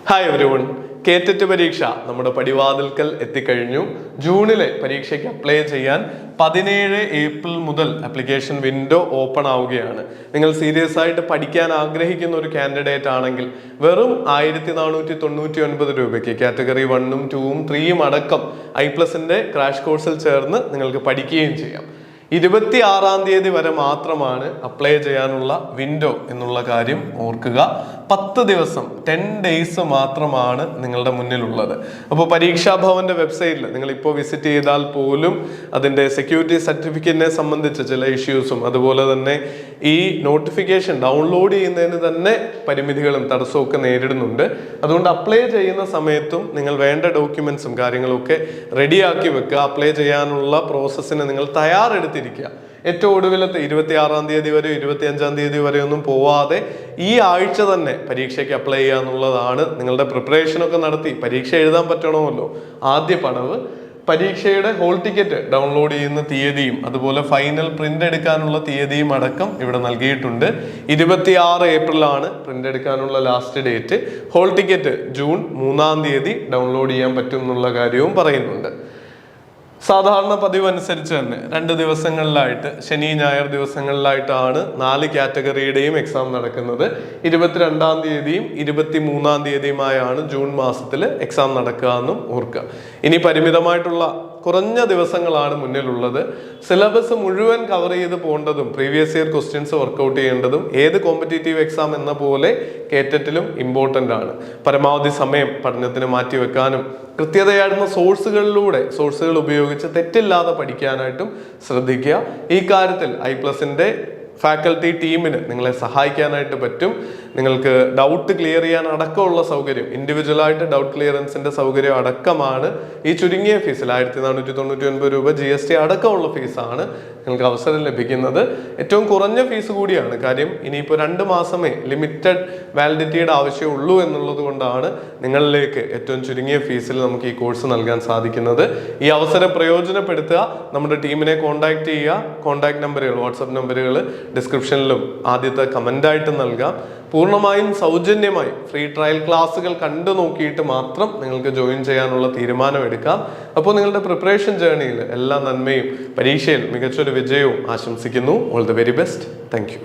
Hi everyone. കേറ്ററ്റ് പരീക്ഷ നമ്മുടെ പടിവാതിൽക്കൽ എത്തിക്കഴിഞ്ഞു. ജൂണിലെ പരീക്ഷയ്ക്ക് അപ്ലൈ ചെയ്യാൻ 17 ഏപ്രിൽ മുതൽ ആപ്ലിക്കേഷൻ വിൻഡോ ഓപ്പൺ ആവുകയാണ്. നിങ്ങൾ സീരിയസ് ആയിട്ട് പഠിക്കാൻ ആഗ്രഹിക്കുന്ന ഒരു കാൻഡിഡേറ്റ് ആണെങ്കിൽ വെറും 1499 രൂപയ്ക്ക് കാറ്റഗറി 1ഉം 2ഉം 3ഉം അടക്കം I+ന്റെ ക്രാഷ് കോഴ്സിൽ ചേർന്ന് നിങ്ങൾക്ക് പഠിക്കുകയും ചെയ്യാം. 26-ാം തീയതി വരെ മാത്രമാണ് അപ്ലൈ ചെയ്യാനുള്ള വിൻഡോ എന്നുള്ള കാര്യം ഓർക്കുക. 10 ദിവസം 10 ഡേയ്സ് മാത്രമാണ് നിങ്ങളുടെ മുന്നിലുള്ളത്. അപ്പോൾ പരീക്ഷാ ഭവന്റെ വെബ്സൈറ്റിൽ നിങ്ങൾ ഇപ്പോൾ വിസിറ്റ് ചെയ്താൽ പോലും അതിൻ്റെ സെക്യൂരിറ്റി സർട്ടിഫിക്കറ്റിനെ സംബന്ധിച്ച ചില ഇഷ്യൂസും അതുപോലെ തന്നെ ഈ നോട്ടിഫിക്കേഷൻ ഡൗൺലോഡ് ചെയ്യുന്നതിന് തന്നെ പരിമിതികളും തടസ്സവും ഒക്കെ നേരിടുന്നുണ്ട്. അതുകൊണ്ട് അപ്ലൈ ചെയ്യുന്ന സമയത്തും നിങ്ങൾ വേണ്ട ഡോക്യുമെന്റ്സും കാര്യങ്ങളും ഒക്കെ റെഡിയാക്കി വെക്കുക. അപ്ലൈ ചെയ്യാനുള്ള പ്രോസസ്സിന് നിങ്ങൾ തയ്യാറെടുത്തിരിക്കുക. ഏറ്റവും ഒടുവിലത്തെ 26-ാം തീയതി വരെ 25-ാം തീയതി വരെ ഒന്നും പോവാതെ ഈ ആഴ്ച തന്നെ പരീക്ഷയ്ക്ക് അപ്ലൈ ചെയ്യുക എന്നുള്ളതാണ്. നിങ്ങളുടെ പ്രിപ്പറേഷനൊക്കെ നടത്തി പരീക്ഷ എഴുതാൻ പറ്റണമല്ലോ. ആദ്യ പടവ് പരീക്ഷയുടെ ഹോൾ ടിക്കറ്റ് ഡൗൺലോഡ് ചെയ്യുന്ന തീയതിയും അതുപോലെ ഫൈനൽ പ്രിന്റ് എടുക്കാനുള്ള തീയതിയും അടക്കം ഇവിടെ നൽകിയിട്ടുണ്ട്. 26 ഏപ്രിലാണ് പ്രിന്റ് എടുക്കാനുള്ള last date. Hall ticket June 3-ാം തീയതി ഡൗൺലോഡ് ചെയ്യാൻ പറ്റും എന്നുള്ള കാര്യവും പറയുന്നുണ്ട്. സാധാരണ പതിവ് അനുസരിച്ച് തന്നെ 2 ദിവസങ്ങളിലായിട്ട് ശനി ഞായർ ദിവസങ്ങളിലായിട്ടാണ് 4 കാറ്റഗറിയുടെയും എക്സാം നടക്കുന്നത്. 22-ാം തീയതിയും 23-ാം തീയതിയുമായാണ് ജൂൺ മാസത്തിൽ എക്സാം നടക്കുക എന്നും ഓർക്കുക. ഇനി പരിമിതമായിട്ടുള്ള കുറഞ്ഞ ദിവസങ്ങളാണ് മുന്നിലുള്ളത്. സിലബസ് മുഴുവൻ കവർ ചെയ്ത് പോകേണ്ടതും പ്രീവിയസ് ഇയർ ക്വസ്റ്റ്യൻസ് വർക്കൗട്ട് ചെയ്യേണ്ടതും ഏത് കോമ്പറ്റേറ്റീവ് എക്സാം എന്ന പോലെ കേറ്ററ്റിലും ഇമ്പോർട്ടൻ്റ് ആണ്. പരമാവധി സമയം പഠനത്തിന് മാറ്റിവെക്കാനും കൃത്യതയായിരുന്ന സോഴ്സുകൾ ഉപയോഗിച്ച് തെറ്റില്ലാതെ പഠിക്കാനായിട്ടും ശ്രദ്ധിക്കുക. ഈ കാര്യത്തിൽ I+ന്റെ ഫാക്കൽറ്റി ടീമിന് നിങ്ങളെ സഹായിക്കാനായിട്ട് പറ്റും. നിങ്ങൾക്ക് ഡൗട്ട് ക്ലിയർ ചെയ്യാൻ അടക്കമുള്ള സൗകര്യം, ഇൻഡിവിജ്വലായിട്ട് ഡൗട്ട് ക്ലിയറൻസിന്റെ സൗകര്യം അടക്കമാണ് ഈ ചുരുങ്ങിയ ഫീസിൽ 1499 രൂപ GST അടക്കമുള്ള ഫീസാണ് നിങ്ങൾക്ക് അവസരം ലഭിക്കുന്നത്. ഏറ്റവും കുറഞ്ഞ ഫീസ് കൂടിയാണ്. കാര്യം ഇനിയിപ്പോൾ 2 മാസമേ ലിമിറ്റഡ് വാലിഡിറ്റിയുടെ ആവശ്യമുള്ളൂ എന്നുള്ളത് കൊണ്ടാണ് നിങ്ങളിലേക്ക് ഏറ്റവും ചുരുങ്ങിയ ഫീസിൽ നമുക്ക് ഈ കോഴ്സ് നൽകാൻ സാധിക്കുന്നത്. ഈ അവസരം പ്രയോജനപ്പെടുത്തുക. നമ്മുടെ ടീമിനെ കോൺടാക്ട് ചെയ്യുക. കോൺടാക്ട് നമ്പറുകൾ, വാട്സപ്പ് നമ്പറുകൾ ഡിസ്ക്രിപ്ഷനിലും ആദ്യത്തെ കമൻ്റായിട്ട് നൽകാം. പൂർണ്ണമായും സൗജന്യമായി ഫ്രീ ട്രയൽ ക്ലാസ്സുകൾ കണ്ടു നോക്കിയിട്ട് മാത്രം നിങ്ങൾക്ക് ജോയിൻ ചെയ്യാനുള്ള തീരുമാനം എടുക്കാം. അപ്പോൾ നിങ്ങളുടെ പ്രിപ്പറേഷൻ ജേർണിയിൽ എല്ലാ നന്മയും പരീക്ഷയിൽ മികച്ചൊരു വിജയവും ആശംസിക്കുന്നു. All the very best. Thank you.